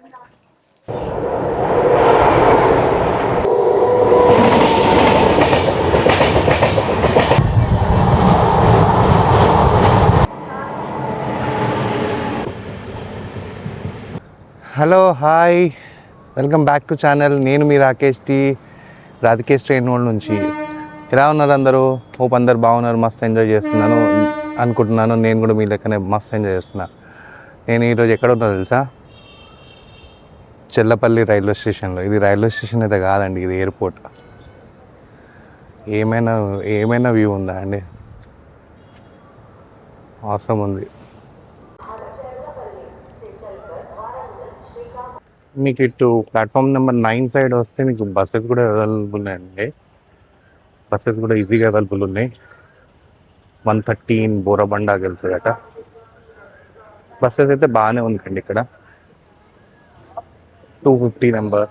Hello hi, welcome back to channel. నేను మీ Rakesh రాధికేష్ train road నుంచి. ఎలా ఉన్నారు అందరూ? హోప్ అందరు బాగున్నారు, మస్తు ఎంజాయ్ చేస్తున్నాను అనుకుంటున్నాను. నేను కూడా మీ లెక్కనే మస్తు ఎంజాయ్ చేస్తున్నా. నేను ఈరోజు ఎక్కడ ఉన్నా తెలుసా? చెల్లపల్లి రైల్వే స్టేషన్లో. ఇది రైల్వే స్టేషన్ అయితే కాదండి, ఇది ఎయిర్పోర్ట్. ఏమైనా వ్యూ ఉందా అండి? అవసరం ఉంది. మీకు ఇటు ప్లాట్ఫామ్ నెంబర్ 9 సైడ్ వస్తే మీకు బస్సెస్ కూడా అవైలబుల్ ఉన్నాయండి. బస్సెస్ కూడా ఈజీగా అవైలబుల్ ఉన్నాయి. 113 బోరబండాకి వెళ్తాయట. బస్సెస్ అయితే బాగానే ఉందండి ఇక్కడ. 250 నెంబర్.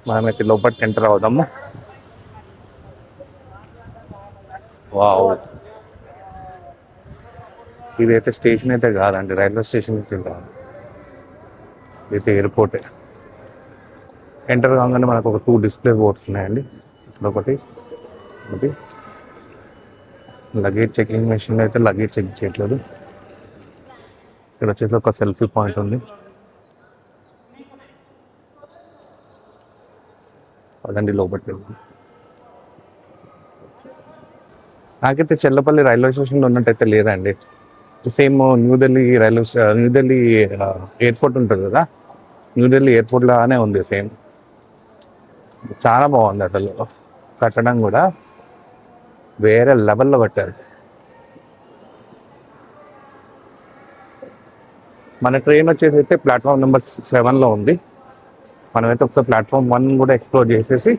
మనమైతే లోపలికి ఎంటర్ అవుదాము. వావ్, ఇదైతే స్టేషన్ అయితే కాదండి, రైల్వే స్టేషన్ అయితే కాదు, ఇదైతే ఎయిర్పోర్టే. ఎంటర్ కాగానే మనకు ఒక 2 డిస్ప్లే బోర్డ్స్ ఉన్నాయండి. ఇక్కడ ఒకటి లగేజ్ చెకింగ్ మెషిన్ అయితే లగేజ్ చెక్ చేయట్లేదు. ఇక్కడ వచ్చేసి ఒక సెల్ఫీ పాయింట్ ఉంది. అదండి లోపలికి వెళ్తుంది. నాకైతే చెల్లపల్లి రైల్వే స్టేషన్లో ఉన్నట్టయితే లేదండి. సేమ్ న్యూఢిల్లీ ఎయిర్పోర్ట్ ఉంటుంది కదా, న్యూఢిల్లీ ఎయిర్పోర్ట్ లాగానే ఉంది సేమ్. చాలా బాగుంది అసలు. కట్టడం కూడా వేరే లెవెల్లో కట్టారు. మన ట్రైన్ వచ్చేసి అయితే ప్లాట్ఫామ్ నెంబర్ 7లో ఉంది. మనమైతే ఒకసారి ప్లాట్ఫామ్ 1 కూడా ఎక్స్ప్లోర్ చేసేసి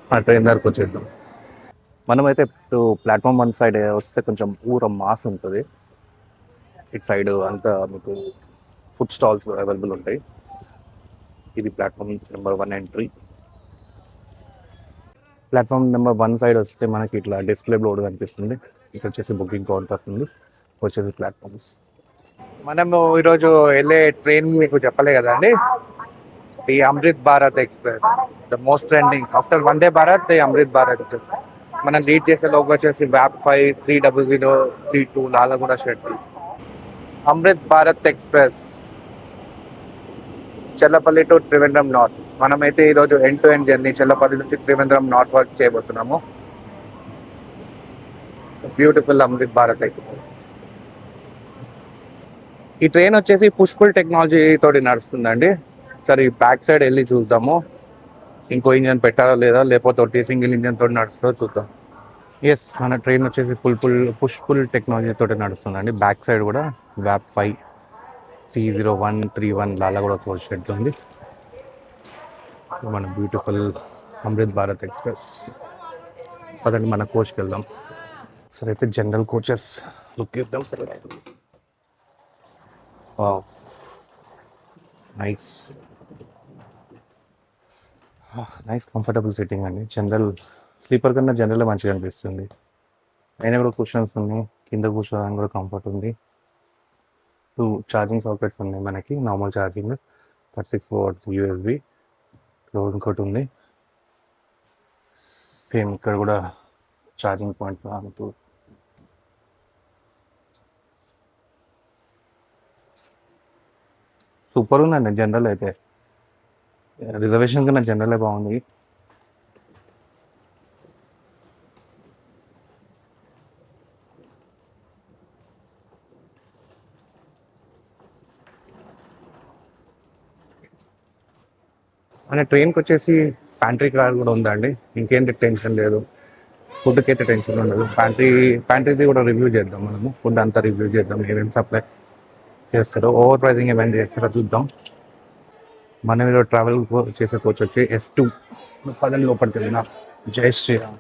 మన ట్రైన్ దగ్గరకు వచ్చేద్దాం. మనమైతే ఇప్పుడు ప్లాట్ఫామ్ 1 సైడ్ వస్తే కొంచెం ఊర మాస్ ఉంటుంది. ఇటు సైడ్ అంతా మీకు ఫుడ్ స్టాల్స్ అవైలబుల్ ఉంటాయి. ఇది platform number 1 entry. Platform number 1 side వస్తే మనకి ఇట్లా డిస్ప్లే బోర్డు కనిపిస్తుంది. ఇక్కడ వచ్చేసి బుకింగ్ కౌంటర్స్ ఉంది, వచ్చేసి ప్లాట్ఫామ్స్. మనము ఈరోజు వెళ్ళే ట్రైన్ మీకు చెప్పలే కదా అండి, the Amrit Bharat express. The most trending after Vande Bharat, the Amrit Bharat. మనం లీడ్ చేసే లోపు వచ్చేసి వ్యాప్ 530032 Lalaguda shed. Amrit Bharat express Chellapalli to Trivandrum north. మనమైతే ఈరోజు end to end journey Chellapalli నుంచి త్రివేంద్రం నార్త్ వర్క్ చేయబోతున్నాము. Beautiful Amrit Bharat express. ఈ ట్రైన్ వచ్చేసి పుష్పుల్ టెక్నాలజీ తోటి నడుస్తుందండి. సరే, బ్యాక్ సైడ్ వెళ్ళి చూద్దాము. ఇంకో ఇంజన్ పెట్టారా లేదా, లేకపోతే సింగిల్ ఇంజన్ తోటి నడుస్తుందో చూద్దాం. ఎస్, మన ట్రైన్ వచ్చేసి పుష్పుల్ టెక్నాలజీ తోటి నడుస్తుందండి. బ్యాక్ సైడ్ కూడా వ్యాప్ 530131 లాలగూడ కోచ్ షెడ్ ఉంది. మన బ్యూటిఫుల్ అమృత్ భారత్ ఎక్స్ప్రెస్. పదండి మన కోచ్కి వెళ్దాం. సరే, అయితే జనరల్ కోచెస్ లుక్ ఇద్దాం. వావ్, నైస్ కంఫర్టబుల్ సిట్టింగ్ అండి. జనరల్ స్లీపర్ కన్నా జనరల్ మంచిగా అనిపిస్తుంది. అయినా కూడా కుషన్స్ ఉన్నాయి, కింద కూర్చోడానికి కూడా కంఫర్ట్ ఉంది. 2 ఛార్జింగ్ సాకెట్స్ ఉన్నాయి మనకి. Normal charging 36 watts USB. ఇంకోటి ఉంది సేమ్, ఇక్కడ కూడా ఛార్జింగ్ పాయింట్. సూపర్ ఉందండి జనరల్ అయితే. రిజర్వేషన్ కన్నా జనరలే బాగుంది. మన ట్రైన్కి వచ్చేసి ప్యాంట్రీ కార్ కూడా ఉందండి. ఇంకేంటి టెన్షన్ లేదు, ఫుడ్కి అయితే టెన్షన్ ఉండదు. ప్యాంట్రీది కూడా రివ్యూ చేద్దాం. మనము ఫుడ్ అంతా రివ్యూ చేద్దాం. ఏమేమి సప్లై చేస్తారో, ఓవర్ ప్రైజింగ్ ఏమైనా చేస్తారో చూద్దాం. మనం ఈరోజు ట్రావెల్ చేసే కోచ్ వచ్చి S2. పదండి లోపలికి వెళ్ళినా. జై Sriram.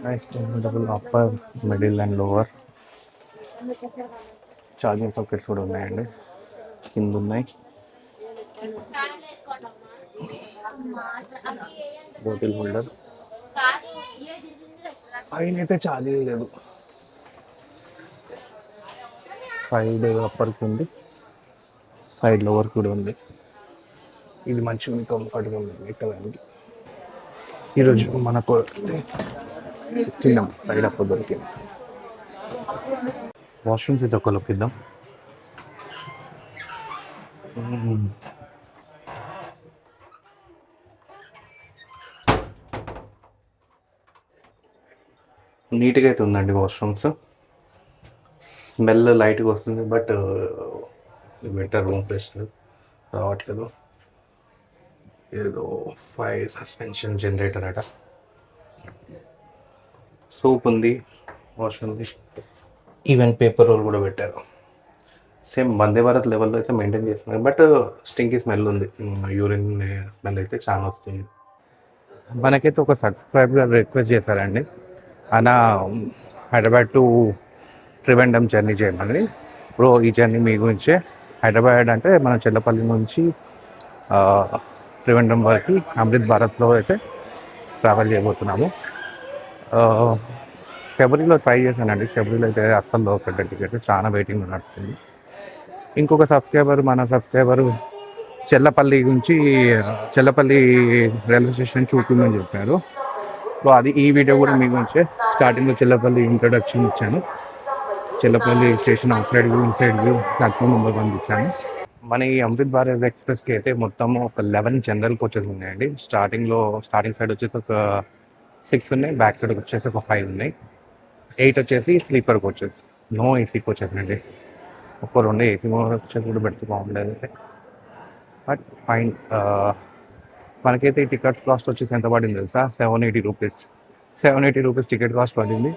Nice double upper, middle and lower. Charging sockets కూడా ఉన్నాయండి, కింద ఉన్నాయి. బాటిల్ హోల్డర్ పైన అయితే చాలా లేదు. సైడ్ అప్పర్కి ఉంది, సైడ్ లోవర్ కూడా ఉంది. ఇది మంచిగా కంఫర్ట్గా ఉంది ఎక్కడానికి. ఈరోజు మనకు 16 సైడ్ అప్పర్ దొరికింది. వాష్రూమ్స్ ఇది ఒక లుక్ ఇద్దాం. నీట్గా అయితే ఉందండి వాష్రూమ్స్. స్మెల్ లైట్గా వస్తుంది, బట్ బెటర్ రూమ్ ఫ్రెషనర్ రావట్లేదు. ఏదో 5 సస్పెన్షన్ జనరేటర్ అట. సోప్ ఉంది, వాష్ ఉంది, ఈవెన్ పేపర్ రోల్ కూడా పెట్టారు. సేమ్ వందే భారత్ లెవెల్లో అయితే మెయింటైన్ చేస్తున్నారు, బట్ స్టింకీ స్మెల్ ఉంది. యూరిన్ స్మెల్ అయితే చాలా వస్తుంది. మనకైతే ఒక సబ్స్క్రైబర్ రిక్వెస్ట్ చేశారండి, అన్న హైదరాబాద్ టు త్రివేంద్రం జర్నీ చేయమని. బ్రో ఈ జర్నీ మీ గురించే. హైదరాబాద్ అంటే మన చెల్లపల్లి నుంచి త్రివేంద్రం వరకు అమృత్ భారత్లో అయితే ట్రావెల్ చేయబోతున్నాము. ఫిబ్రవరిలో ట్రై చేశానండి, ఫిబ్రవరిలో అయితే అస్సలు దొరకట్టే టికెట్, చాలా వెయిటింగ్ నడుస్తుంది. ఇంకొక మన సబ్స్క్రైబరు చెల్లపల్లి నుంచి చెల్లపల్లి రైల్వే స్టేషన్ చూపించమని చెప్పారు. సో అది ఈ వీడియో కూడా మీ గురించే. స్టార్టింగ్లో చెల్లపల్లి ఇంట్రొడక్షన్ ఇచ్చాను, Chellapalli station out side view, inside view, platform number 1 ఇచ్చాను. మన ఈ అమృత్ భారత్ ఎక్స్ప్రెస్కి అయితే మొత్తం ఒక 11 జనరల్ కోచెస్ ఉన్నాయండి. స్టార్టింగ్ సైడ్ వచ్చేసి ఒక 6 ఉన్నాయి, బ్యాక్ సైడ్ వచ్చేసి ఒక 5 ఉన్నాయి. 8 వచ్చేసి sleeper coaches, no AC coaches అండి. ఒక 2 ఏసీ కోచెస్ కూడా పెడితే బాగుండేది, బట్ ఫైన్. మనకైతే ఈ టికెట్ కాస్ట్ వచ్చేసి ఎంత పడింది తెలుసా? 780 రూపీస్. 780 రూపీస్ టికెట్ కాస్ట్ పడింది.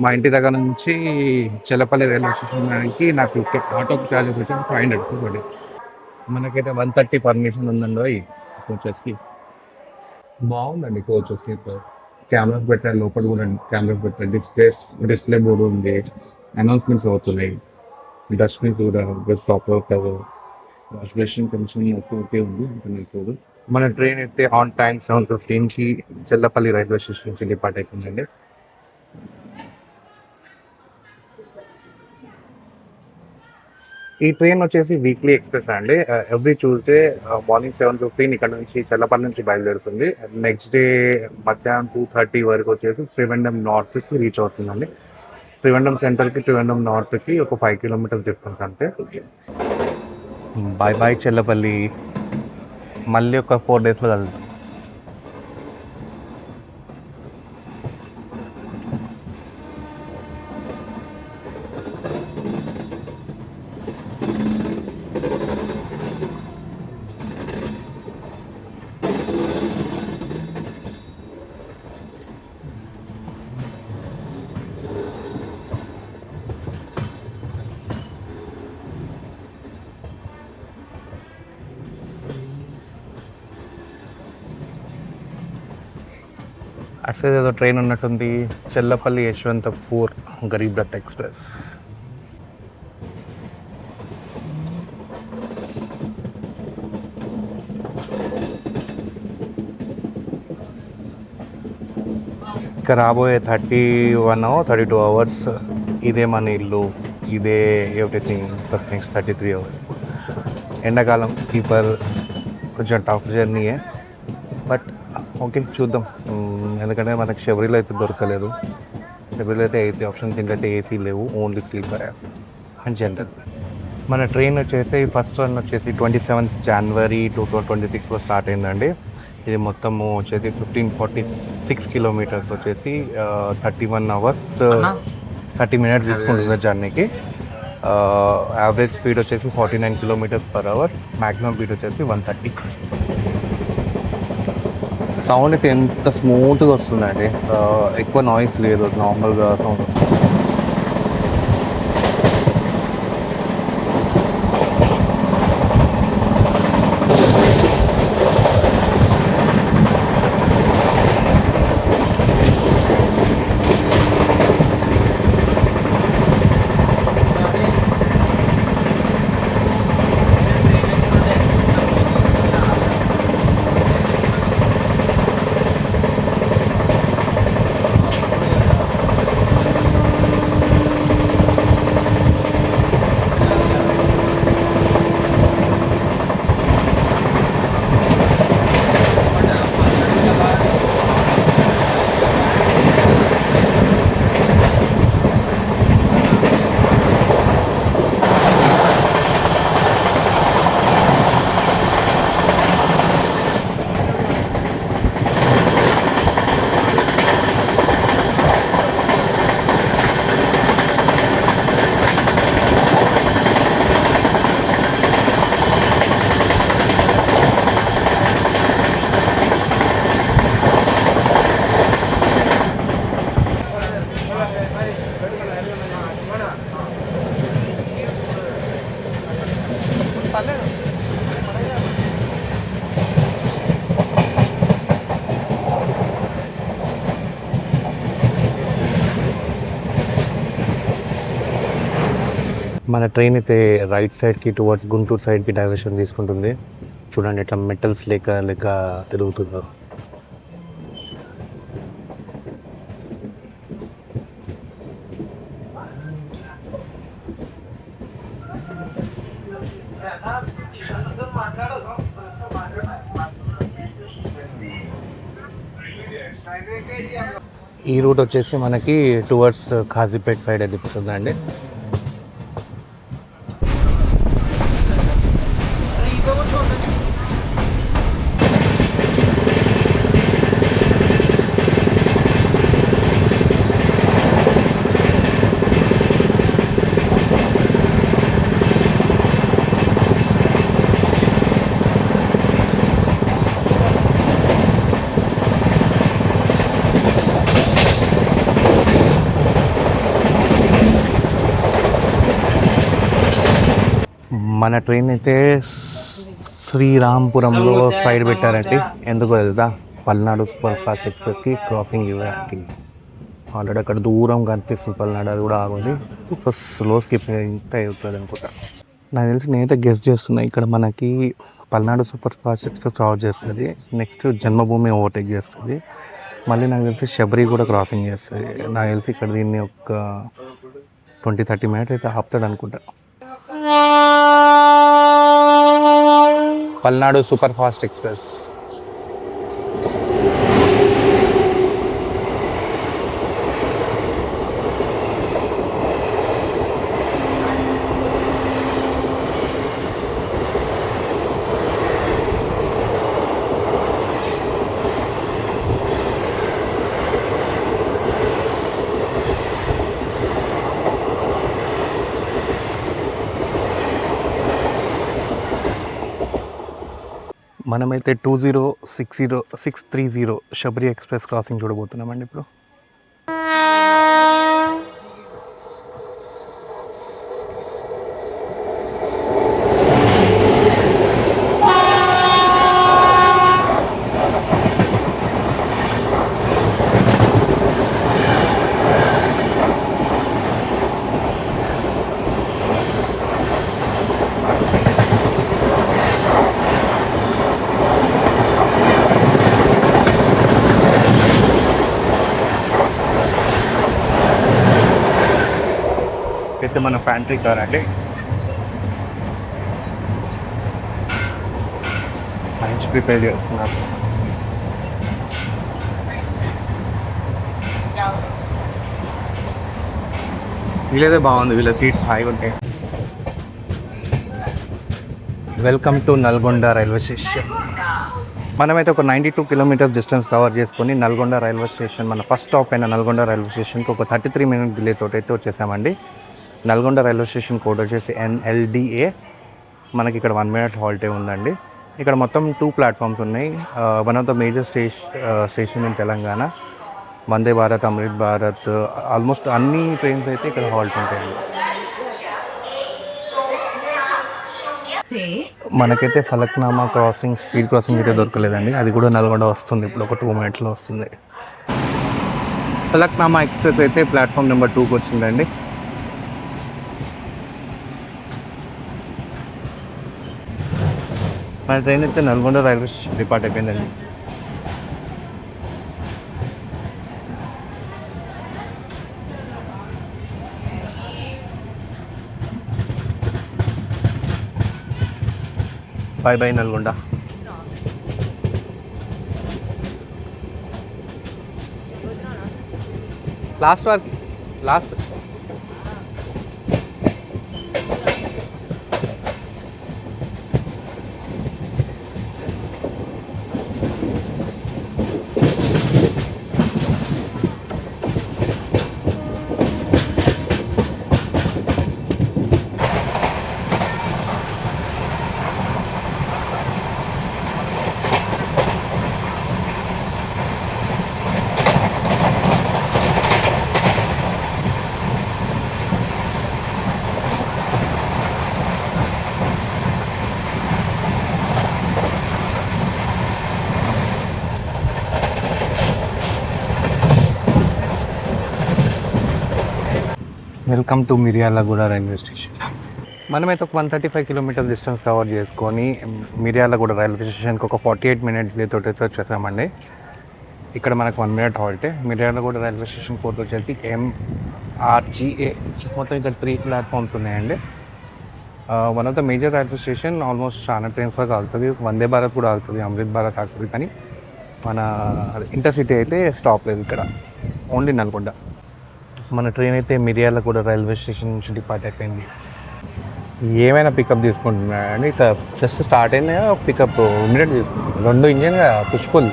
మా ఇంటి దగ్గర నుంచి చెల్లపల్లి రైల్వే స్టేషన్కి నాకు ఆటోకి ఛార్జెస్ వచ్చి 500 రూపీస్ పడింది. మనకైతే 130 పర్మిషన్ ఉందండి ఈ కోచెస్కి. బాగుందండి కోచెస్కి. కెమెరాస్ పెట్టారు, లోపల కూడా కెమెరాస్ పెట్టారు, డిస్ప్లే బోర్డు ఉంది, అనౌన్స్మెంట్స్ అవుతున్నాయి, డస్ట్బిన్స్ కూడా ప్రాపర్ కవర్, వాష్ బేసిన్ కొంచెం ఓకే ఉంది. మన ట్రైన్ అయితే ఆన్ టైం 7:15కి చెల్లపల్లి రైల్వే స్టేషన్ నుంచి డిపార్ట్ అయిపోయిందండి. ఈ ట్రైన్ వచ్చేసి వీక్లీ ఎక్స్ప్రెస్ అండి. ఎవ్రీ ట్యూస్డే మార్నింగ్ 7:15 ఇక్కడ నుంచి చెల్లపల్లి నుంచి బయలుదేరుతుంది. నెక్స్ట్ డే మధ్యాహ్నం 2:30 వరకు వచ్చేసి త్రివేంద్రం నార్త్కి రీచ్ అవుతుందండి. త్రివేంద్రం సెంటర్కి త్రివేంద్రం నార్త్కి ఒక 5 కిలోమీటర్స్ డిఫరెన్స్ అంతే. Bye bye Chellapalli. మళ్ళీ ఒక 4 డేస్లో కలుద్దాం. అటు ఏదో ట్రైన్ ఉన్నట్టుంది, చెల్లపల్లి యశ్వంతపూర్ గరీబ్ రథ్ ఎక్స్ప్రెస్. ఇక రాబోయే 32 అవర్స్ ఇదే మన ఇల్లు, ఇదే ఎవ్రీథింగ్ ఫర్ నెక్స్ట్ 33 అవర్స్. ఎండాకాలం కీపర్ కొంచెం టఫ్ జర్నీయే, బట్ ఓకే చూద్దాం. ఎందుకంటే మనకు శబరిలో అయితే దొరకలేదు. శబరిలో అయితే 8 ఆప్షన్స్, ఎందుకంటే ఏసీ లేవు, ఓన్లీ స్లీపర్ అండ్ జనరల్. మన ట్రైన్ వచ్చేసి ఫస్ట్ రన్ వచ్చేసి 27 జనవరి 2026లో స్టార్ట్ అయిందండి. ఇది మొత్తము వచ్చేసి 1546 కిలోమీటర్స్ వచ్చేసి 31 అవర్స్ 30 మినిట్స్ తీసుకుంటుంది జర్నీకి. యావరేజ్ స్పీడ్ వచ్చేసి 49 kilometers per hour, maximum speed వచ్చేసి 130. సౌండ్ అయితే ఎంత స్మూత్గా వస్తుందండి, ఎక్కువ నాయిస్ లేదు, నార్మల్గా సౌండ్ వస్తుంది. మన ట్రైన్ అయితే రైట్ సైడ్కి టువర్డ్స్ గుంటూరు సైడ్కి డైవర్షన్ తీసుకుంటుంది. చూడండి ఎట్లా మెటల్స్ లేక తిరుగుతుందో. ఈ రూట్ వచ్చేసి మనకి టువర్డ్స్ ఖాజీపేట్ సైడ్ వెళ్ళిపోతుందండి. మన ట్రైన్ అయితే శ్రీరాంపురంలో సైడ్ పెట్టారండి. ఎందుకు తెలుసా? పల్నాడు సూపర్ ఫాస్ట్ ఎక్స్ప్రెస్కి క్రాసింగ్ ఇవ్వడానికి. ఆల్రెడీ అక్కడ దూరం కనిపిస్తుంది పల్నాడు, అది కూడా ఆగుంది. స్లో స్కిప్ ఇంత అవుతుంది అనుకుంటా. నాకు తెలిసి నేనైతే గెస్ట్ చేస్తున్నా, ఇక్కడ మనకి Palnadu super fast express cross చేస్తుంది, నెక్స్ట్ జన్మభూమి ఓవర్టేక్ చేస్తుంది, మళ్ళీ నాకు తెలిసి శబరి కూడా క్రాసింగ్ చేస్తుంది. నాకు తెలిసి ఇక్కడ దీన్ని ఒక 20-30 మినిట్స్ అయితే ఆపుతాడు అనుకుంటా. Palnadu super fast express. మనమైతే 2060-630 శబరి ఎక్స్ప్రెస్ క్రాసింగ్ చూడబోతున్నామండి ఇప్పుడు. అయితే మన ఫ్యాంట్రీ కార్ అండి. లంచ్ ప్రిపేర్ చేస్తున్నారు. వీళ్ళైతే బాగుంది, వీళ్ళ సీట్స్ హాయిగా ఉంటాయి. Welcome to Nalgonda railway station. మనమైతే ఒక 92 కిలోమీటర్స్ డిస్టెన్స్ కవర్ చేసుకొని నల్గొండ రైల్వే స్టేషన్, మన ఫస్ట్ స్టాప్ అయిన నల్గొండ రైల్వే స్టేషన్కి ఒక 33 మినిట్ డిలే తోటి అయితే వచ్చేసామండి. నల్గొండ రైల్వే స్టేషన్ కోడ్ వచ్చేసి NLDA. మనకి ఇక్కడ 1 మినిట్ హాల్టే ఉందండి. ఇక్కడ మొత్తం 2 ప్లాట్ఫామ్స్ ఉన్నాయి. One of the major station in Telangana. Vande Bharat, Amrit Bharat, almost అన్ని ట్రైన్స్ అయితే ఇక్కడ హాల్ట్ ఉంటాయి. మనకైతే ఫలక్నామా క్రాసింగ్, స్పీడ్ క్రాసింగ్ అయితే దొరకలేదండి. అది కూడా నల్గొండ వస్తుంది, ఇప్పుడు ఒక 2 మినిట్స్లో వస్తుంది. ఫలక్నామా ఎక్స్ప్రెస్ అయితే ప్లాట్ఫామ్ నెంబర్ 2కి వచ్చిందండి. మన ట్రైన్ అయితే నల్గొండ రైల్వే స్టేషన్ డిపార్ట్ అయిపోయిందండి. Bye bye Nalgonda. Last welcome to Miryalaguda railway station. మనమైతే ఒక 135 కిలోమీటర్ డిస్టెన్స్ కవర్ చేసుకొని మిర్యాలగూడ రైల్వే స్టేషన్కి ఒక 48 మినిట్స్ తోటి అయితే వచ్చేసామండి. ఇక్కడ మనకు 1 మినిట్ హాల్టే. మిర్యాలగూడ రైల్వే స్టేషన్ కోడ్ వచ్చేసి MRGA. మొత్తం ఇక్కడ 3 ప్లాట్ఫామ్స్ ఉన్నాయండి. One of the major railway station. Almost చాలా ట్రైన్స్ వరకు ఆగుతుంది. వందే భారత్ కూడా ఆగుతుంది, అమృత్ భారత్ ఆగుతుంది. కానీ మన ఇంటర్సిటీ అయితే స్టాప్ లేదు ఇక్కడ, ఓన్లీ నల్గొండ. మన ట్రైన్ అయితే మిర్యాలగూడ రైల్వే స్టేషన్ నుంచి డిపార్ట్ అయిపోయింది. ఏమైనా పికప్ తీసుకుంటున్నాడండి. ఇట్లా జస్ట్ స్టార్ట్ అయినా పికప్ ఇమీడియట్ తీసుకుంటున్నాను. 2 ఇంజిన్ పుష్పుల్.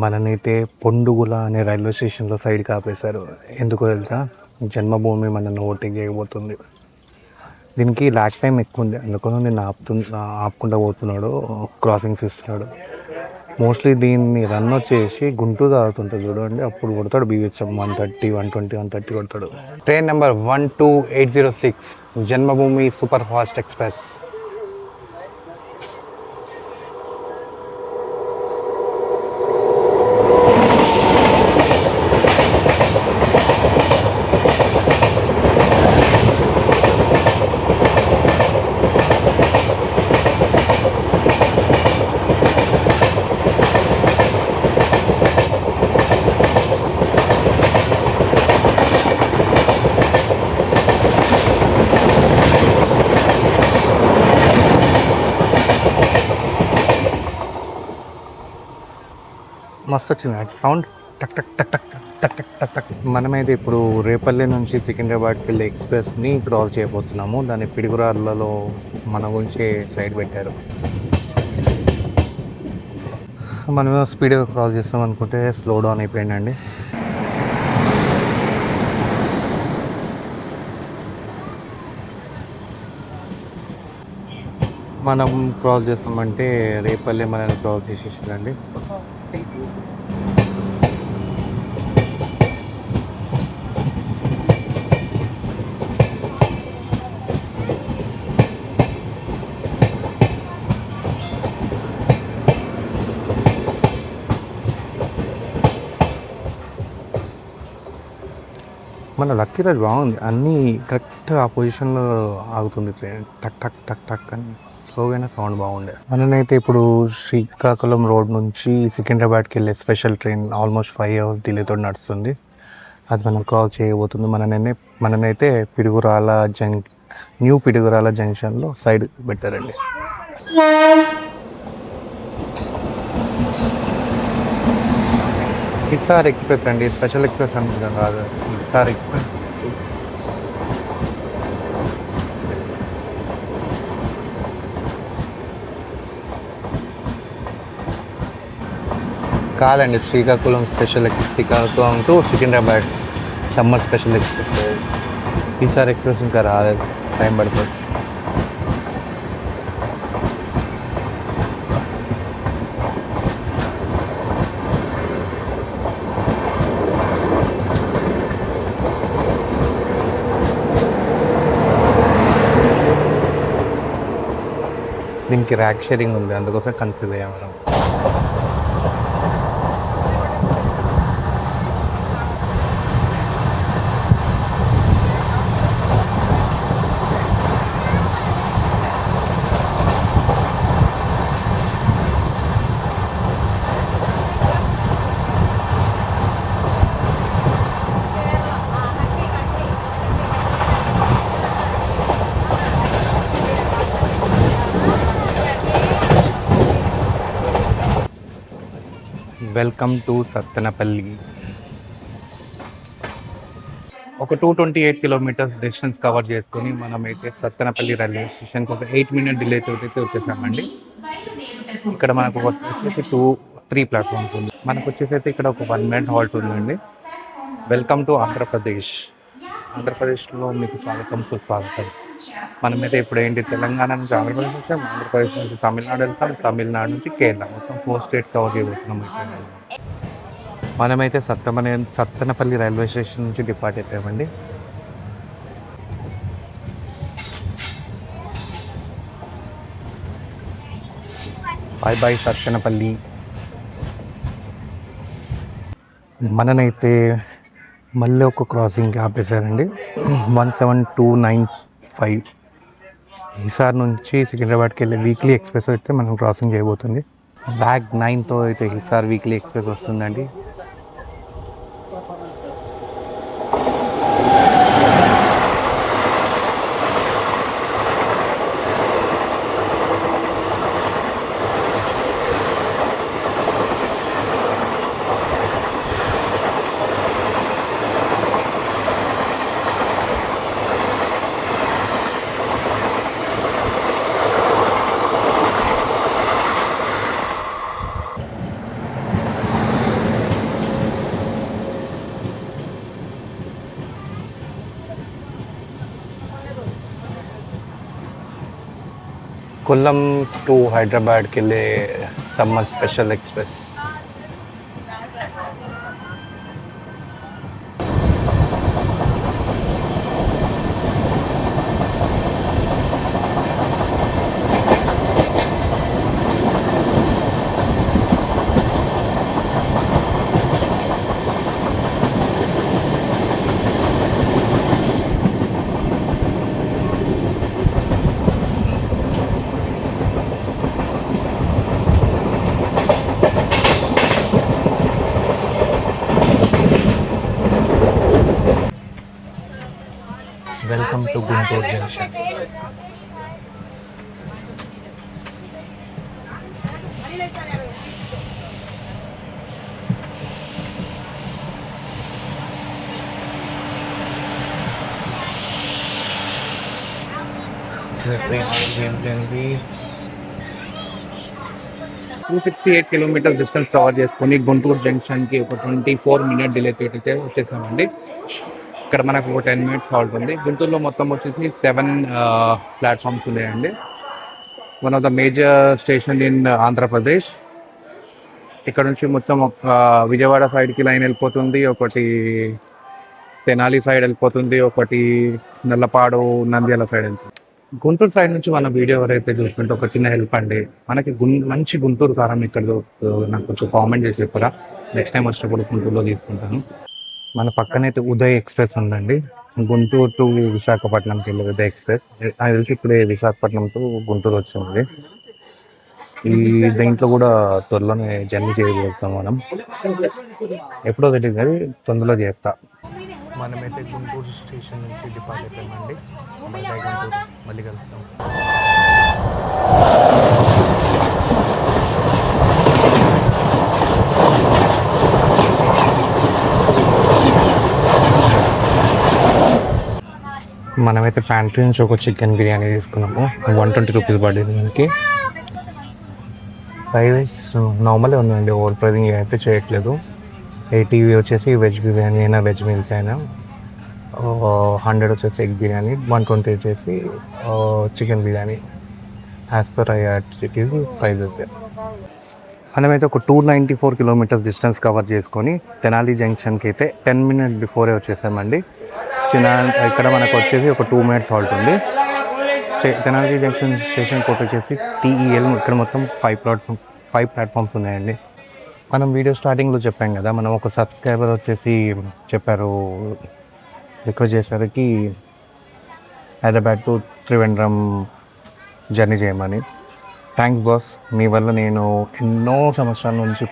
మననైతే పొండుగుల అనే రైల్వే స్టేషన్లో సైడ్కి ఆపేశారు. ఎందుకో తెలుసా, జన్మభూమి మనల్ని ఓటింగ్ చేయబోతుంది. దీనికి ల్యాక్ టైం ఎక్కువ ఉంది, అందుకని నేను ఆపకుండా పోతున్నాడు, క్రాసింగ్స్ ఇస్తున్నాడు. మోస్ట్లీ దీన్ని రన్ వచ్చేసి గుంటూరు ఆగుతుంటుంది చూడండి, అప్పుడు కొడతాడు BHM 130, 120, 130 కొడతాడు. ట్రైన్ నెంబర్ 12806 జన్మభూమి సూపర్ ఫాస్ట్ ఎక్స్ప్రెస్. మస్తు వచ్చింది సౌండ్, టక్ టక్ టక్ టక్ టక్ టక్ టక్ టక్. మనమైతే ఇప్పుడు రేపల్లి నుంచి సికింద్రాబాద్కి వెళ్ళే ఎక్స్ప్రెస్ని క్రాస్ చేయబోతున్నాము. దాని పిడుగురాళ్ళలో మన గురించి సైడ్ పెట్టారు. మనం స్పీడ్గా క్రాస్ చేస్తాం అనుకుంటే స్లో డౌన్ అయిపోయిందండి. మనం క్రాస్ చేస్తామంటే రేపల్లి మనల్ని క్రాస్ చేసేసిందండి. మన లక్కీ రాజ్ బాగుంది, అన్నీ కరెక్ట్ ఆ పొజిషన్లో ఆగుతుంది ట్రైన్, టక్ టక్ టక్ టక్ అని. స్లోగా సౌండ్ బాగుండే. మననైతే ఇప్పుడు శ్రీకాకుళం రోడ్ నుంచి సికింద్రాబాద్కి వెళ్ళే స్పెషల్ ట్రైన్ ఆల్మోస్ట్ 5 hours డిలేతో నడుస్తుంది. అది మనం క్రాస్ చేయబోతుంది. మననైతే న్యూ పిడుగురాల జంక్షన్లో సైడ్ పెట్టారండి. హిసార్ ఎక్స్ప్రెస్ అండి, స్పెషల్ ఎక్స్ప్రెస్ అనుకుంటాను కాదు, హిసార్ ఎక్స్ప్రెస్. కాదండి, Srikakulam Srikakulam to Secunderabad summer special express. Hisar express ఇంకా రాలేదు, టైం పడుతుంది. దీనికి ర్యాక్ షేరింగ్ ఉంది, అందుకోసం కన్ఫ్యూజ్ అయ్యాం మనం. Welcome to Sattenapalli. ఒక 228 కిలోమీటర్స్ డిస్టెన్స్ కవర్ చేసుకొని మనమైతే సత్తెనపల్లి రైల్వే స్టేషన్కి ఒక 8 మినిట్ డిలే తోటి వచ్చేసామండి. ఇక్కడ మనకు వచ్చేసి 3 ప్లాట్ఫామ్స్ ఉంది. మనకు వచ్చేసి అయితే ఇక్కడ ఒక 1 మినిట్ హాల్ట్ ఉందండి. Welcome to Andhra Pradesh. ఆంధ్రప్రదేశ్లో మీకు స్వాగతం సుస్వాగతం. మనమైతే ఇప్పుడు ఏంటి తెలంగాణ నుంచి ఆంధ్రప్రదేశ్ వచ్చాం, ఆంధ్రప్రదేశ్ నుంచి తమిళనాడు వెళ్తాం, తమిళనాడు నుంచి కేరళ, మొత్తం 4 స్టేట్ కవర్ చేయబోతున్నాం. మనమైతే సత్తెనపల్లి రైల్వే స్టేషన్ నుంచి డిపార్ట్ అయిపోయామండి. Bye bye Sattenapalli. మననైతే మళ్ళీ ఒక క్రాసింగ్కి ఆపేశారండి. 17295. ఈసారి నుంచి సికింద్రాబాద్కి వెళ్ళే వీక్లీ ఎక్స్ప్రెస్ అయితే మనం క్రాసింగ్ చేయబోతుంది. బ్యాగ్ 9తో అయితే ఈసారి వీక్లీ ఎక్స్ప్రెస్ వస్తుందండి. కొల్లం టు హైదరాబాద్కి వెళ్ళే summer special express. Welcome to Guntur junction. ఏంటండి 268 కిలోమీటర్ డిస్టెన్స్ కవర్ చేసుకొని గుంటూరు జంక్షన్కి ఒక 24 మినిట్ డిలే అయితే వచ్చేసామండి. ఇక్కడ మనకు ఒక 10 మినిట్స్ హాల్ట్ ఉంది. గుంటూరులో మొత్తం వచ్చేసి 7 ప్లాట్ఫామ్స్ ఉన్నాయండి. One of the major station in Andhra Pradesh. ఇక్కడ నుంచి మొత్తం ఒక విజయవాడ సైడ్కి లైన్ వెళ్ళిపోతుంది, ఒకటి తెనాలి సైడ్ వెళ్ళిపోతుంది, ఒకటి నల్లపాడు నంద్యాల సైడ్ వెళ్ళిపోతుంది. గుంటూరు సైడ్ నుంచి మన వీడియో ఎవరైతే చూసుకుంటే ఒక చిన్న హెల్ప్ అండి, మనకి మంచి గుంటూరు కారం ఇక్కడ నాకు కొంచెం కామెంట్ చేసి చెప్పరా. నెక్స్ట్ టైం వచ్చినప్పుడు గుంటూరులో తీసుకుంటాను. మన పక్కనైతే ఉదయ్ ఎక్స్ప్రెస్ ఉందండి. గుంటూరు టు విశాఖపట్నంకి వెళ్ళే ఉదయ్ ఎక్స్ప్రెస్. అది తెలిసి ఇప్పుడే విశాఖపట్నం టు గుంటూరు వచ్చింది. ఈ దీంట్లో కూడా త్వరలోనే జర్నీ చేయగలుగుతాం మనం. ఎప్పుడో తెలియదు కానీ తొందరలో చేస్తా. మనమైతే గుంటూరు స్టేషన్ నుంచి డిపార్ట్ అయిపోయామండి. గుంటూరు మళ్ళీ కలుస్తాం. మనమైతే ప్యాంట్రీ నుంచి ఒక చికెన్ బిర్యానీ తీసుకున్నాము. 120 రూపీస్ పడింది మనకి. ప్రైస్ నార్మలే ఉందండి, ఓవర్ ప్రైజింగ్ అయితే చేయట్లేదు. 80 వచ్చేసి వెజ్ బిర్యానీ అయినా వెజ్ మీల్స్ అయినా, 100 వచ్చేసి ఎగ్ బిర్యానీ, 120 వచ్చేసి chicken biryani. As per IRCTC prices. మనమైతే ఒక 294 కిలోమీటర్స్ డిస్టెన్స్ కవర్ చేసుకొని తెనాలి జంక్షన్కి అయితే 10 మినిట్ బిఫోరే వచ్చేసామండి. ఇక్కడ మనకు వచ్చేసి ఒక 2 మినిట్స్ హాల్ట్ ఉంది. తెనాలి జంక్షన్ స్టేషన్ కోట్ వచ్చేసి TEL. ఇక్కడ మొత్తం 5 ప్లాట్ఫామ్స్ ఉన్నాయండి. మనం వీడియో స్టార్టింగ్లో చెప్పాం కదా, మనం ఒక సబ్స్క్రైబర్ వచ్చేసి చెప్పారు, రిక్వెస్ట్ చేశారుకి హైదరాబాద్ టు త్రివేంద్రం జర్నీ చేయమని. థ్యాంక్స్ బాస్, మీ వల్ల నేను ఎన్నో సంవత్సరాల నుంచి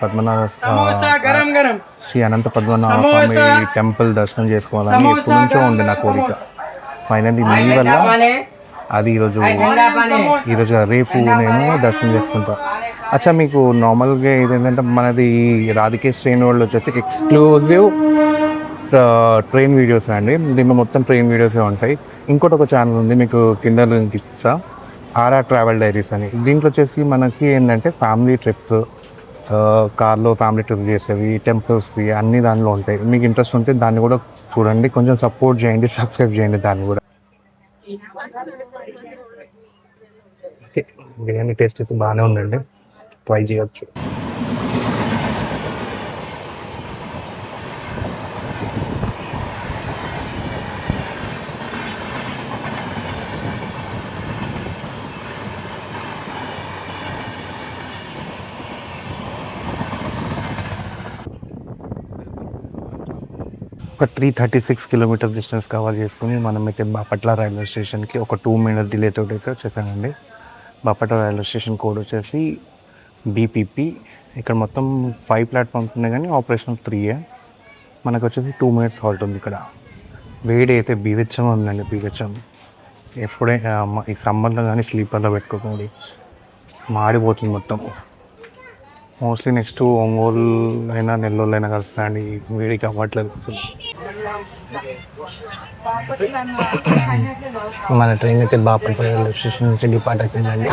శ్రీ అనంత పద్మనాభ స్వామి టెంపుల్ దర్శనం చేసుకోవాలని ఎప్పటి నుంచో ఉండే నా కోరిక. ఫైనల్లీ మీ వల్ల అది ఈరోజు రేపు నేను దర్శనం చేసుకుంటా. అచ్చా, మీకు నార్మల్గా ఇదేంటంటే మనది రాధికేష్ ట్రైన్ వాళ్ళు వచ్చేసి ఎక్స్క్లూజివ్ ట్రైన్ వీడియోస్ అండి. దీంట్లో మొత్తం ట్రైన్ వీడియోసే ఉంటాయి. ఇంకోటి ఒక ఛానల్ ఉంది, మీకు కింద లింక్ ఇస్తా, ఆర్ఆర్ ట్రావెల్ డైరీస్ అని. దీంట్లో వచ్చేసి మనకి ఏంటంటే ఫ్యామిలీ ట్రిప్స్, కార్లో ఫ్యామిలీ ట్రిప్ చేసేవి, టెంపుల్స్వి అన్నీ దానిలో ఉంటాయి. మీకు ఇంట్రెస్ట్ ఉంటే దాన్ని కూడా చూడండి, కొంచెం సపోర్ట్ చేయండి, సబ్స్క్రైబ్ చేయండి దాన్ని కూడా. ఓకే, బిర్యానీ టేస్ట్ అయితే బాగానే ఉందండి, ట్రై చేయొచ్చు. ఒక 336 కిలోమీటర్ డిస్టెన్స్ కవర్ చేసుకుని మనమైతే బాపట్ల రైల్వే స్టేషన్కి ఒక 2 మినిట్ డిలేతో అయితే వచ్చేసానండి. బాపట్ల రైల్వే స్టేషన్ కోడ్ వచ్చేసి బీపీపీ. ఇక్కడ మొత్తం 5 ప్లాట్ఫామ్స్ ఉన్నాయి కానీ ఆపరేషనల్ 3. మనకు వచ్చేసి 2 మినిట్స్ హాల్ట్ ఉంది ఇక్కడ. వేడి అయితే బీవెచ్చం ఉందండి, బీవెచ్చం. ఎప్పుడైనా ఈ సమ్మర్లో కానీ స్లీపర్లో పెట్టుకోకండి, మాడిపోతుంది మొత్తం. మోస్ట్లీ నెక్స్ట్ ఒంగోలు అయినా నెల్లూరు అయినా కలుస్తాయండి, వేడికి అవ్వట్లేదు అసలు. మన ట్రైన్ అయితే బాపట్ల రైల్వే స్టేషన్ నుంచి డిపార్ట్ అవుతుందండి.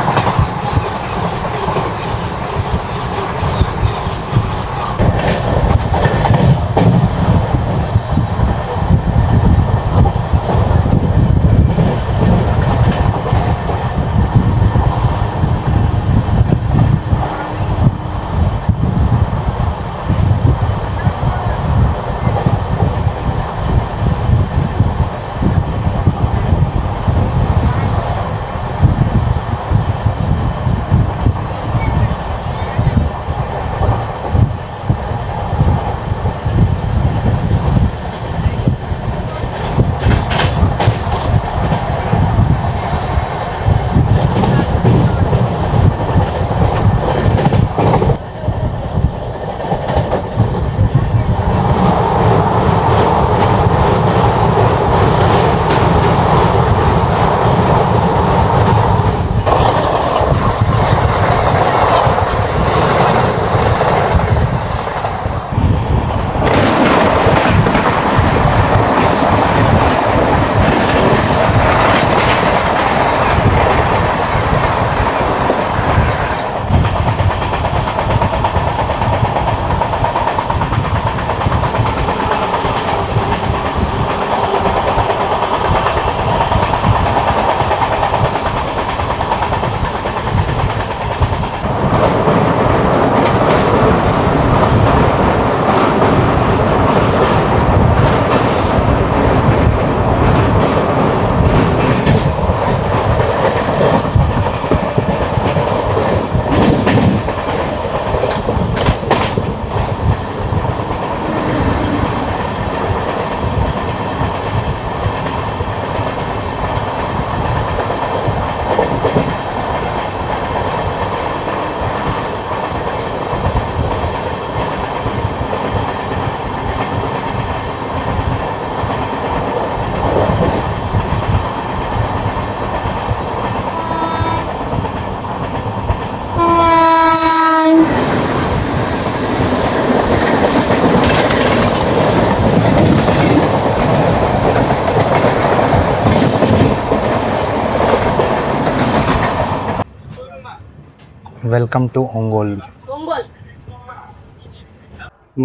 Welcome to Ongole.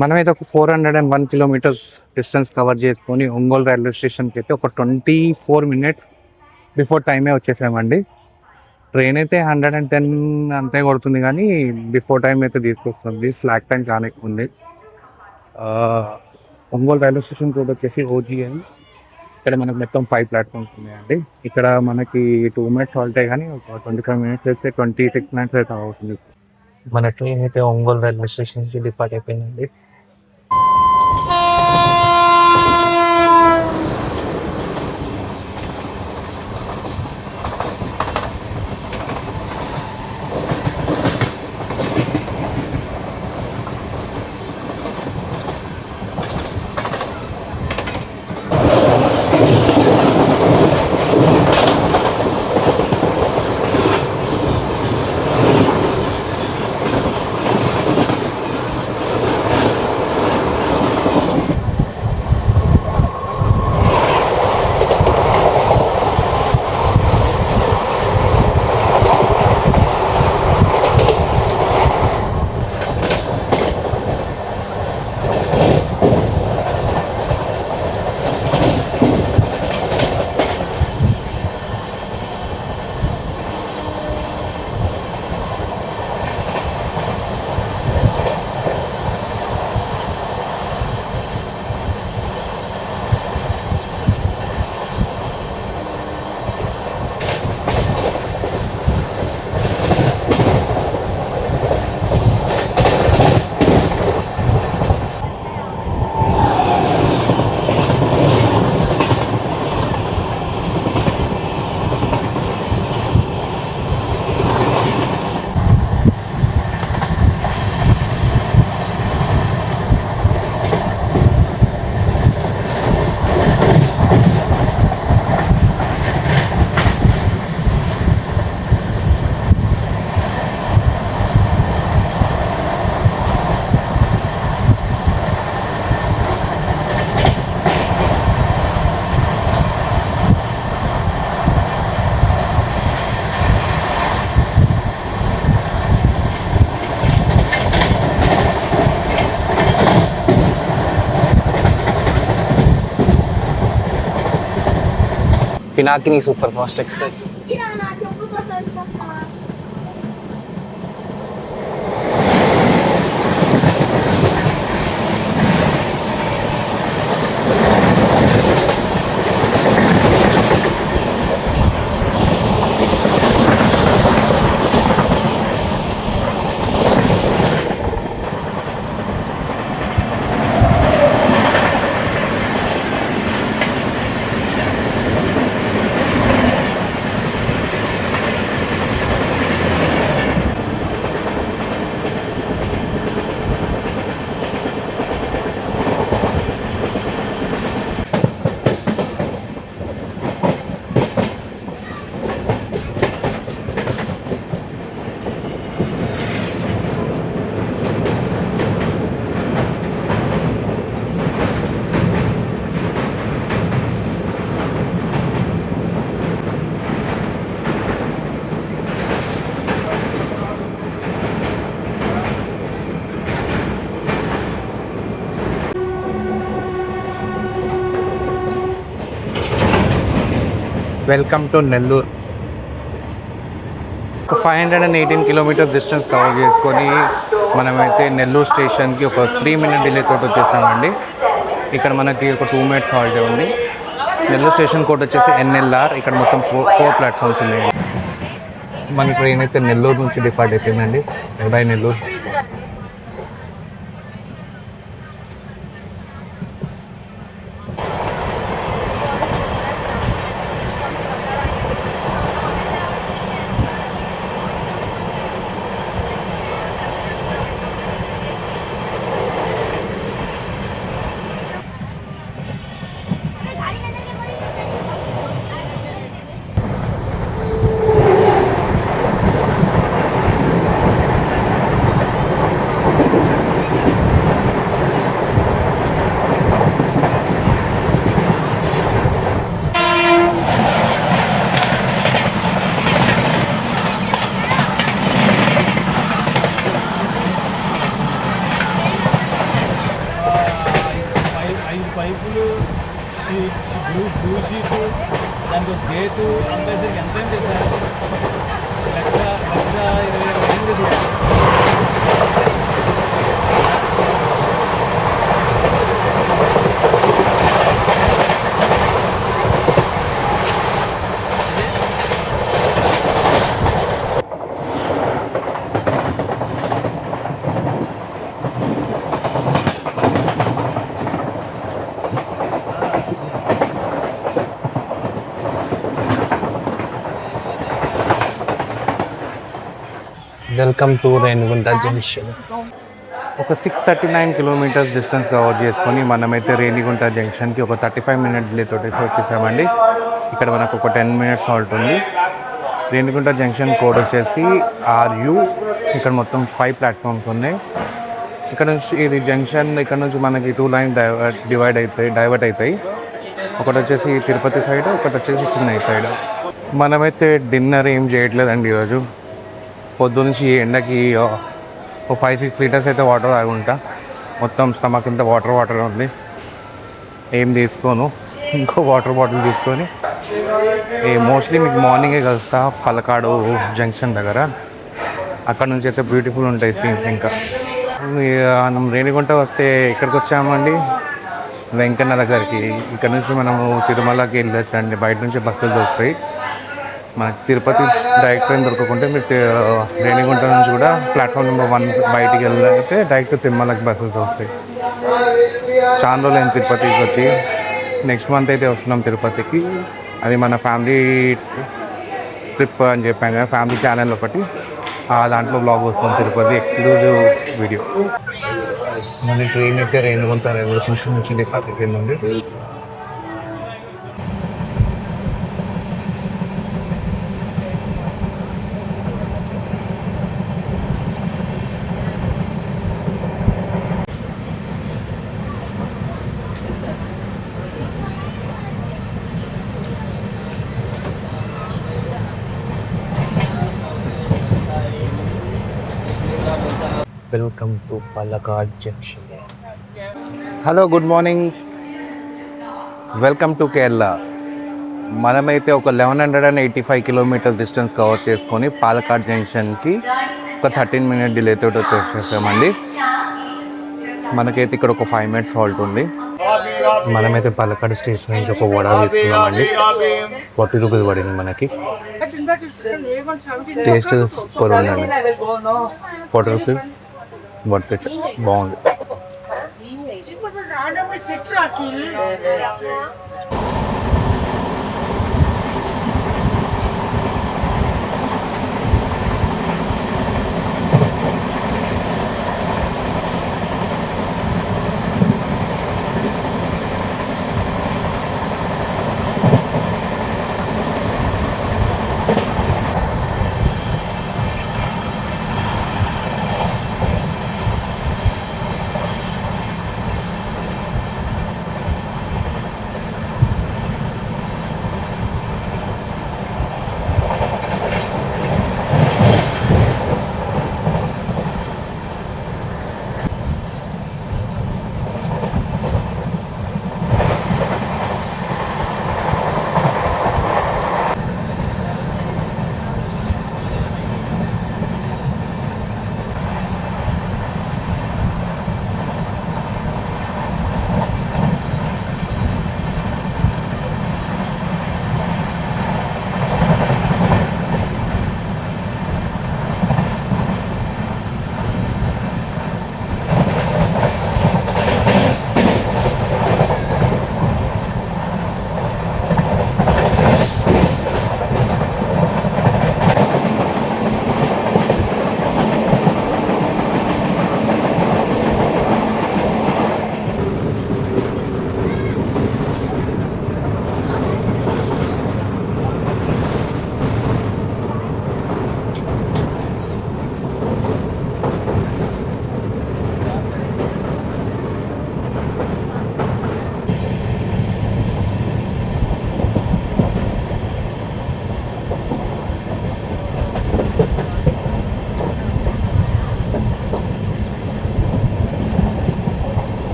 మనమైతే ఒక 401 కిలోమీటర్స్ డిస్టెన్స్ కవర్ చేసుకొని ఒంగోలు రైల్వే స్టేషన్కి అయితే ఒక 24 మినిట్స్ బిఫోర్ టైమే వచ్చేసామండి. ట్రైన్ అయితే 110 అంతే కొడుతుంది కానీ బిఫోర్ టైం అయితే తీసుకొస్తుంది. ఫ్లాగ్ టైం చాలా ఎక్కువ ఉంది. ఒంగోలు రైల్వే స్టేషన్ రోడ్ వచ్చేసి ఓజీఎన్. ఇక్కడ మనకు మొత్తం 5 ప్లాట్ఫామ్స్ ఉన్నాయండి. ఇక్కడ మనకి 2 మినిట్స్ హాల్టే కానీ ఒక 25 మినిట్స్ అయితే 26 మినిట్స్ అయితే అవుతుంది. మన ట్రైన్ అయితే ఒంగోలు రైల్వే స్టేషన్ నుంచి డిపార్ట్ అయిపోయిందండి. Pinakini super fast express. Welcome to Nellore. ఒక 518 కిలోమీటర్స్ డిస్టెన్స్ కవర్ చేసుకొని మనమైతే నెల్లూరు స్టేషన్కి ఒక 3 minute డిలే తోటి వచ్చేసామండి. ఇక్కడ మనకి ఒక 2 minutes హాలిడే ఉంది. నెల్లూరు స్టేషన్ కోడ్ వచ్చేసి NLR. ఇక్కడ మొత్తం 4 ప్లాట్ఫామ్స్ ఉన్నాయి. మన ట్రైన్ అయితే నెల్లూరు నుంచి డిపార్ట్ అయిపోయిందండి. బై నెల్లూరు. పైపులు బ్లూ షీటు దానికి గేటు అంతా ఎంత చేశారు? లక్ష 20,000 వెల్కమ్ టు రేణిగుంట జంక్షన్. ఒక 639 కిలోమీటర్స్ డిస్టెన్స్ కవర్ చేసుకొని మనమైతే రేణిగుంట జంక్షన్కి ఒక 35 minute డిలే తోటి వచ్చేసామండి. ఇక్కడ మనకు ఒక 10 minutes హాల్ట్ ఉంది. రేణిగుంట జంక్షన్ కోడ్ వచ్చేసి RU. ఇక్కడ మొత్తం 5 ప్లాట్ఫామ్స్ ఉన్నాయి. ఇక్కడ నుంచి ఇది జంక్షన్, ఇక్కడ నుంచి మనకి 2 lines డైవర్ట్ అవుతాయి. ఒకటి వచ్చేసి తిరుపతి సైడ్, ఒకటి వచ్చేసి చెన్నై సైడ్. మనమైతే డిన్నర్ ఏం చేయట్లేదండి ఈరోజు. పొద్దున్నుంచి ఎండకి ఒక 5-6 లీటర్స్ అయితే వాటర్ తాగుంటా. మొత్తం స్టమక్ అంతా వాటర్ ఉంది. ఏం తీసుకోను, ఇంకో వాటర్ బాటిల్ తీసుకొని మోస్ట్లీ మీకు మార్నింగే కలుస్తా పలకాడు జంక్షన్ దగ్గర. అక్కడ నుంచి అయితే బ్యూటిఫుల్ ఉంటాయి సీన్స్. ఇంకా మనం రేణిగుంట వస్తే ఎక్కడికి వచ్చామండి? వెంకన్న దగ్గరికి. ఇక్కడ నుంచి మనము తిరుమలకి వెళ్ళొచ్చండి. బయట నుంచి బస్సులు దొరుకుతాయి. మనకి తిరుపతి డైరెక్ట్ ట్రైన్ దొరకకుంటే మీరు రేణిగుంట నుంచి కూడా ప్లాట్ఫామ్ నెంబర్ 1 బయటికి వెళ్ళితే డైరెక్ట్ తిరుమలకి బస్సెస్ వస్తాయి. చాలా రోజులు అయింది తిరుపతికి వచ్చి. నెక్స్ట్ మంత్ అయితే వస్తున్నాం తిరుపతికి. అది మన ఫ్యామిలీ ట్రిప్ అని చెప్పాను కదా, ఫ్యామిలీ ఛానల్ ఒకటి, దాంట్లో బ్లాగ్ వస్తుంది తిరుపతి ఎక్స్క్లూజివ్ వీడియో. మళ్ళీ ట్రైన్ అయితే రేణిగుంట రైల్వే స్టేషన్ నుంచి తిరుపతికి వెళ్ళండి. Welcome to Palakkad junction. Hello, good morning. Welcome to Kerala. మనమైతే ఒక 1185 కిలోమీటర్ డిస్టెన్స్ కవర్ చేసుకొని పాలకాడ్ జంక్షన్కి ఒక 13 మినిట్ డిలే తోటి వచ్చేసామండి. మనకైతే ఇక్కడ ఒక 5 మినిట్స్ హాల్ట్ ఉంది. మనమైతే పాలకాడ్ స్టేషన్ నుంచి ఒక వడ తీసుకున్నామండి. 40 రూపీస్ పడింది మనకి. టేస్ట్ సూపర్ ఉందండి. 40 రూపీస్ వర్త్ ఇట్, బాగుంది.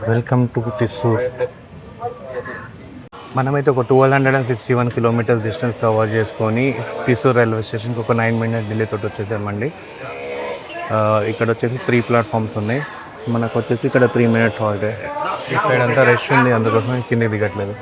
Welcome to Thrissur. మనమైతే ఒక 1261 కిలోమీటర్స్ డిస్టెన్స్ కవర్ చేసుకొని టిస్సూర్ రైల్వే స్టేషన్కి ఒక 9 మినిట్ డిలే తోటి వచ్చేసామండి. ఇక్కడ వచ్చేసి 3 ప్లాట్ఫామ్స్ ఉన్నాయి. మనకు వచ్చేసి ఇక్కడ 3 మినిట్స్ హాల్ట్. ఇక్కడ అంతా రష్ ఉంది, అందుకోసం కింద దిగట్లేదు.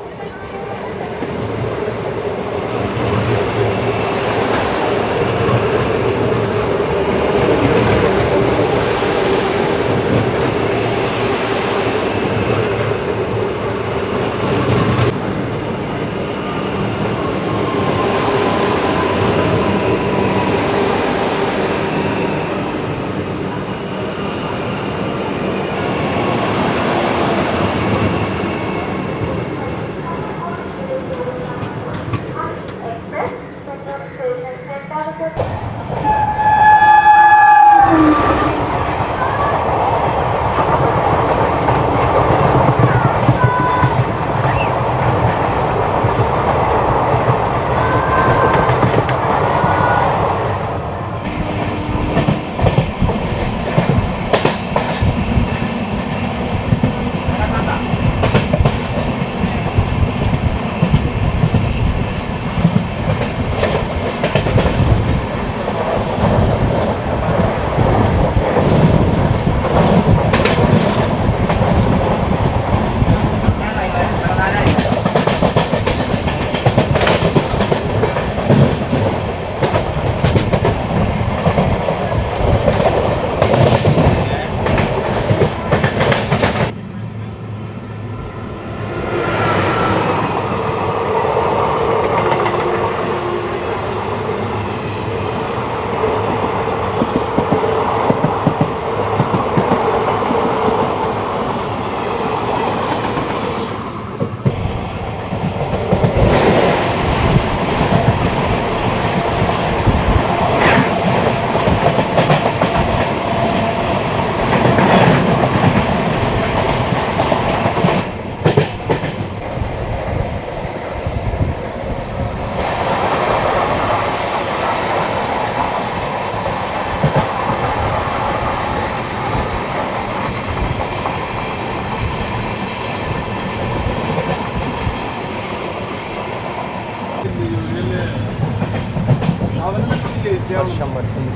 వర్షం పడుతుంది.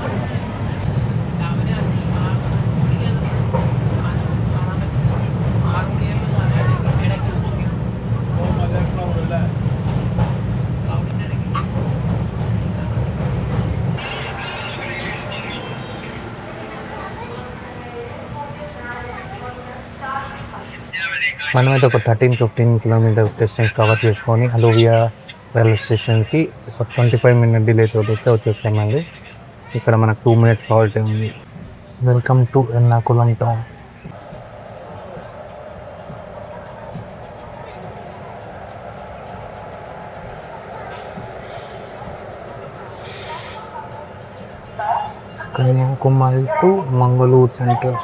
మనమైతే ఒక 13-15 కిలోమీటర్ డిస్టెన్స్ కవర్ చేసుకొని అలోవియా రైల్వే స్టేషన్కి ఒక 25 మినిట్ డిలే తోటి వచ్చేసామండి. ఇక్కడ మనకు 2 మినిట్స్ హాల్ట్ ఉంది. Welcome to Ernakulam town. Kanyakumari to Mangaluru centre.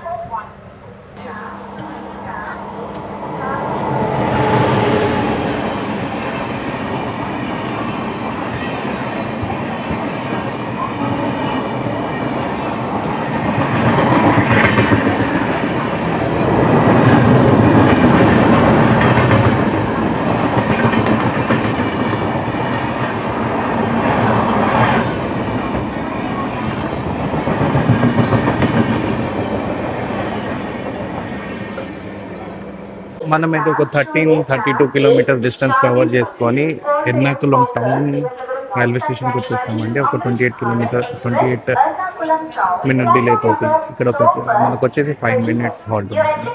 మనమైతే ఒక 13-32 కిలోమీటర్ డిస్టెన్స్ కవర్ చేసుకొని ఎర్నాకుళం టౌన్ రైల్వే స్టేషన్కి వచ్చేస్తామండి. ఒక 28 మినిట్ డిలే అవుతుంది. ఇక్కడ మనకు వచ్చేసి 5 మినిట్స్ హాల్ట్ ఉంటుంది.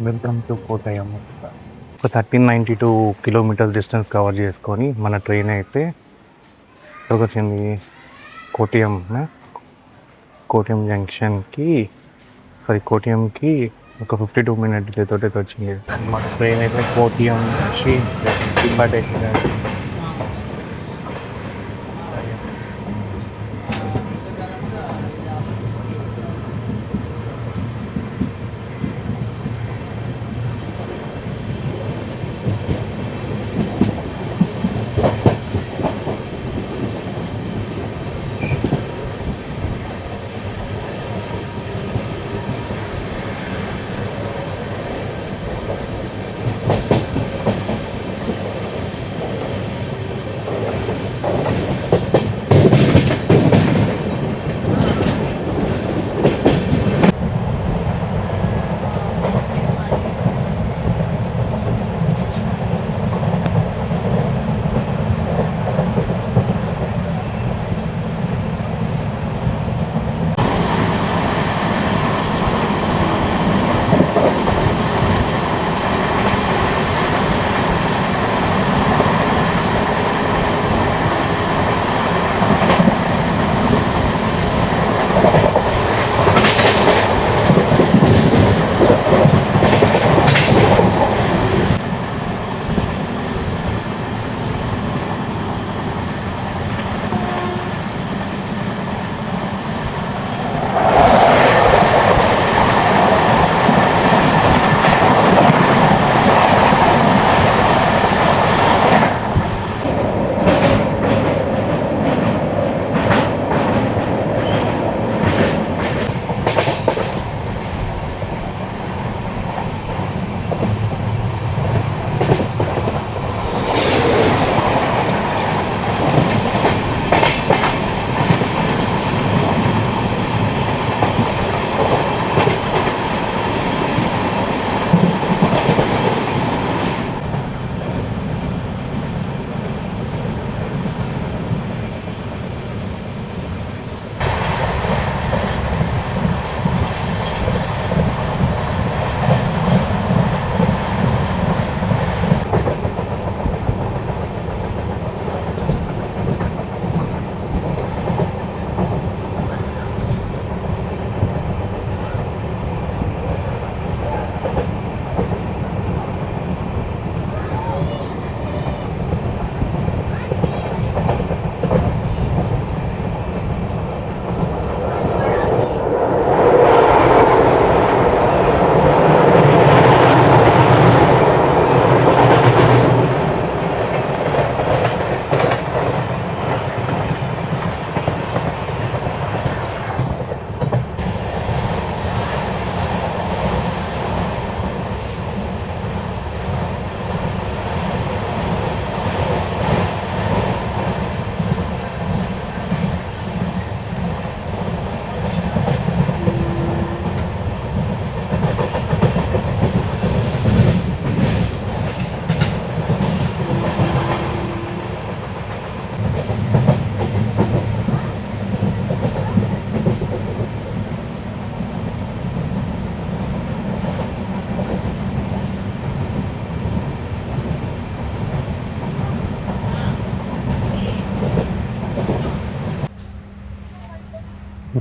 Welcome to Kottayam. ఒక 1392 కిలోమీటర్స్ డిస్టెన్స్ కవర్ చేసుకొని మన ట్రైన్ అయితే ఎక్కడికి వచ్చింది? కోటయం జంక్షన్కి కోటయంకి ఒక 52 మినిట్ తోటి వచ్చింది. మన ట్రైన్ అయితే కోటయం నుంచి దింబాటేసింది.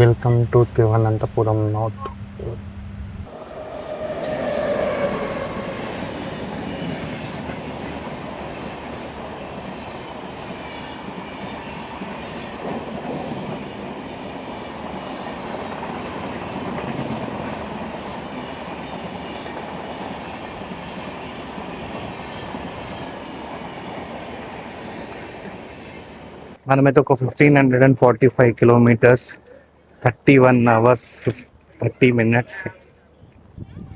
Welcome to Thiruvananthapuram North. మనమైతే ఒక 1545 కిలోమీటర్స్ 31 అవర్స్ 30 మినిట్స్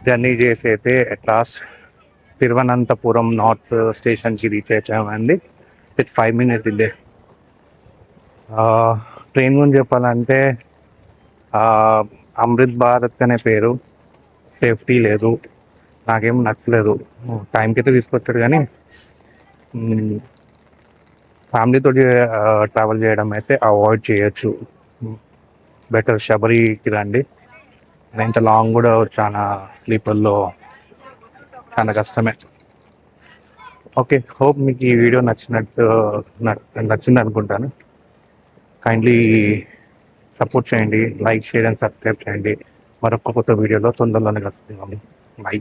జర్నీ చేసి అయితే అట్ లాస్ట్ తిరువనంతపురం నార్త్ స్టేషన్కి రీచ్ అయిపోయామండి. విత్ 5 మినిట్స్ ఇదే. ట్రైన్ గురించి చెప్పాలంటే అమృత్ భారత్ అనే పేరు, సేఫ్టీ లేదు, నాకేం నచ్చలేదు. టైంకి అయితే తీసుకొచ్చాడు కానీ ఫ్యామిలీతో ట్రావెల్ చేయడం అయితే అవాయిడ్ చేయొచ్చు. బెటర్ శబరికి రండి. ఇంత లాంగ్ కూడా చాలా స్లీపర్లో చాలా కష్టమే. ఓకే, హోప్ మీకు ఈ వీడియో నచ్చింది అనుకుంటాను. కైండ్లీ సపోర్ట్ చేయండి, లైక్, షేర్ అండ్ సబ్స్క్రైబ్ చేయండి. మరొక కొత్త వీడియోలో తొందరలోనే కలుస్తున్నాము. బై.